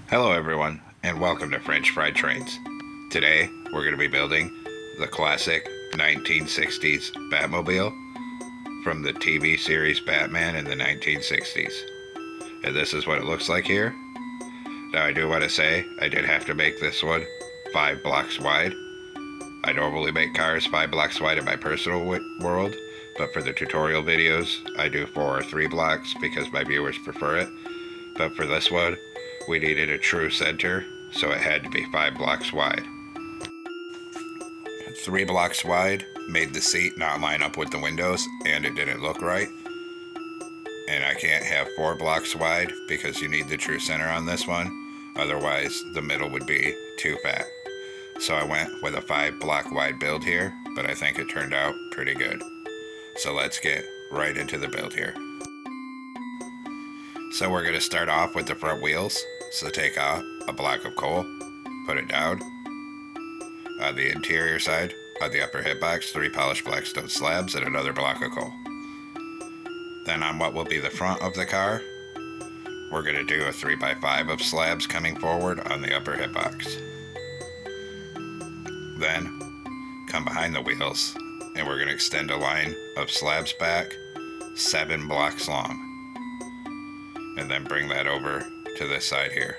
Hello everyone, and welcome to French Fried Trains. Today, we're going to be building the classic 1960s Batmobile from the TV series Batman in the 1960s. And this is what it looks like here. Now I do want to say, I did have to make this one 5 blocks wide. I normally make cars 5 blocks wide in my personal world, but for the tutorial videos, I do 4 or 3 blocks because my viewers prefer it. But for this one, we needed a true center, so it had to be 5 blocks wide. 3 blocks wide made the seat not line up with the windows, and it didn't look right. And I can't have 4 blocks wide because you need the true center on this one, otherwise the middle would be too fat. So I went with a 5 block wide build here, but I think it turned out pretty good. So let's get right into the build here. So we're going to start off with the front wheels. So take out a block of coal, put it down. On the interior side, on the upper hitbox, 3 polished blackstone slabs and another block of coal. Then on what will be the front of the car, we're going to do a 3x5 of slabs coming forward on the upper hitbox. Then come behind the wheels, and we're going to extend a line of slabs back 7 blocks long. And then bring that over to this side here.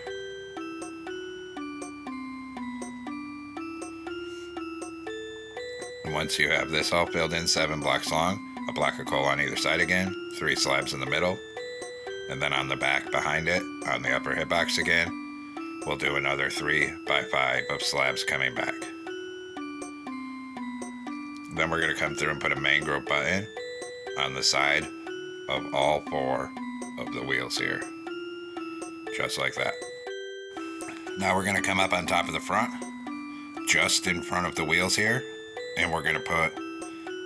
And once you have this all filled in 7 blocks long, a block of coal on either side again, 3 slabs in the middle, and then on the back behind it, on the upper hitbox again, we'll do another 3x5 of slabs coming back. Then we're going to come through and put a mangrove button on the side of all 4 of the wheels here, just like that. Now we're going to come up on top of the front, just in front of the wheels here, and we're going to put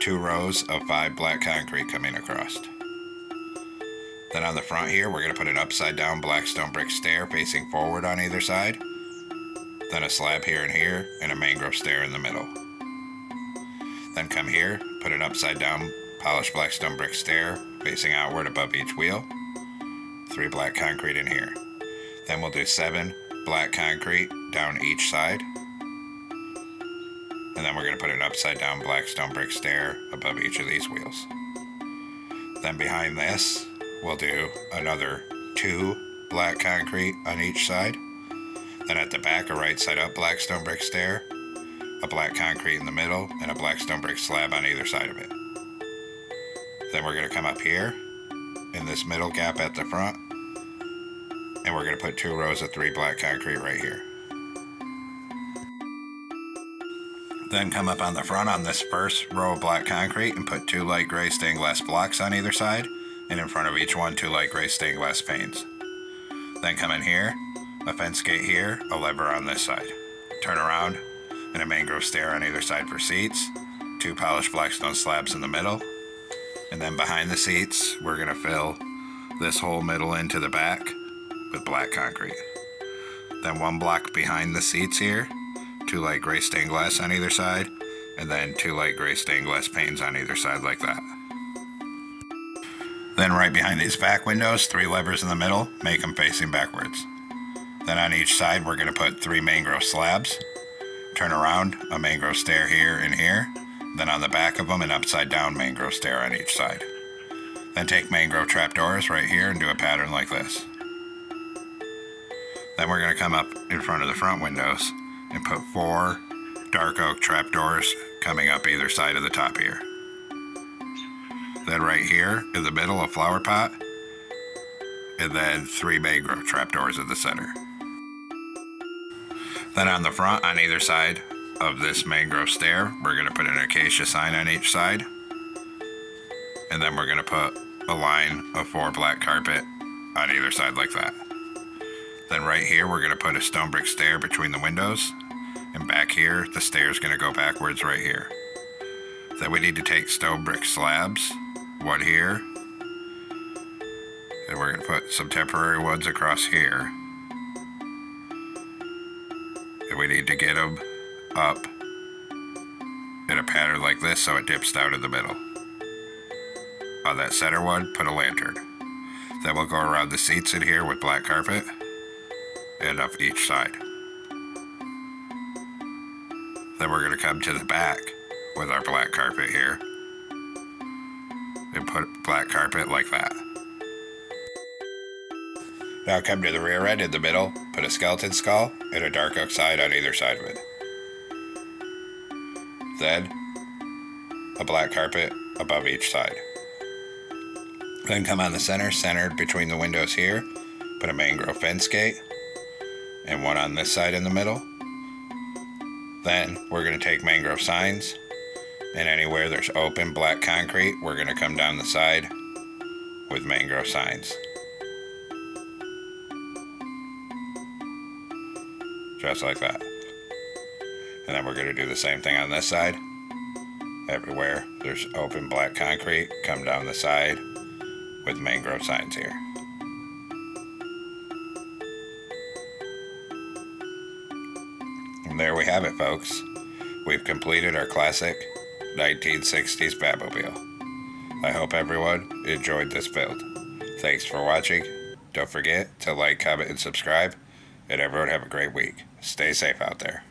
2 rows of 5 black concrete coming across. Then on the front here, we're going to put an upside down black stone brick stair facing forward on either side, then a slab here and here, and a mangrove stair in the middle. Then come here, put an upside down polished black stone brick stair facing outward above each wheel, 3 black concrete in here. Then we'll do 7 black concrete down each side. And then we're going to put an upside down black stone brick stair above each of these wheels. Then behind this, we'll do another 2 black concrete on each side. Then at the back, a right side up black stone brick stair, a black concrete in the middle, and a black stone brick slab on either side of it. Then we're going to come up here in this middle gap at the front, and we're going to put 2 rows of 3 black concrete right here. Then come up on the front on this first row of black concrete and put 2 light gray stained glass blocks on either side, and in front of each one 2 light gray stained glass panes. Then come in here, a fence gate here, a lever on this side. Turn around, and a mangrove stair on either side for seats, 2 polished blackstone slabs in the middle, and then behind the seats, we're going to fill this whole middle into the back with black concrete. Then 1 block behind the seats here, 2 light gray stained glass on either side, and then 2 light gray stained glass panes on either side like that. Then right behind these back windows, 3 levers in the middle, make them facing backwards. Then on each side, we're going to put 3 mangrove slabs. Turn around, a mangrove stair here and here. Then on the back of them, an upside down mangrove stair on each side. Then take mangrove trapdoors right here and do a pattern like this. Then we're going to come up in front of the front windows and put 4 dark oak trapdoors coming up either side of the top here. Then right here in the middle, a flower pot, and then 3 mangrove trapdoors in the center. Then on the front, on either side of this mangrove stair, we're going to put an acacia sign on each side, and then we're going to put a line of 4 black carpet on either side like that. Then right here, we're going to put a stone brick stair between the windows, and back here, the stair is going to go backwards right here. Then we need to take stone brick slabs, 1 here, and we're going to put some temporary ones across here. And we need to get them up centered like this so it dips down in the middle. On that center one, put a lantern. Then we'll go around the seats in here with black carpet and up each side. Then we're going to come to the back with our black carpet here and put black carpet like that. Now come to the rear end in the middle, put a skeleton skull and a dark oak side on either side of it. Then a black carpet above each side. Then come on the center, centered between the windows here, put a mangrove fence gate and one on this side in the middle. Then we're going to take mangrove signs, and anywhere there's open black concrete, we're going to come down the side with mangrove signs. Just like that. And then we're going to do the same thing on this side. Everywhere there's open black concrete, come down the side with mangrove signs here. And there we have it, folks. We've completed our classic 1960s Batmobile. I hope everyone enjoyed this build. Thanks for watching. Don't forget to like, comment, and subscribe. And everyone have a great week. Stay safe out there.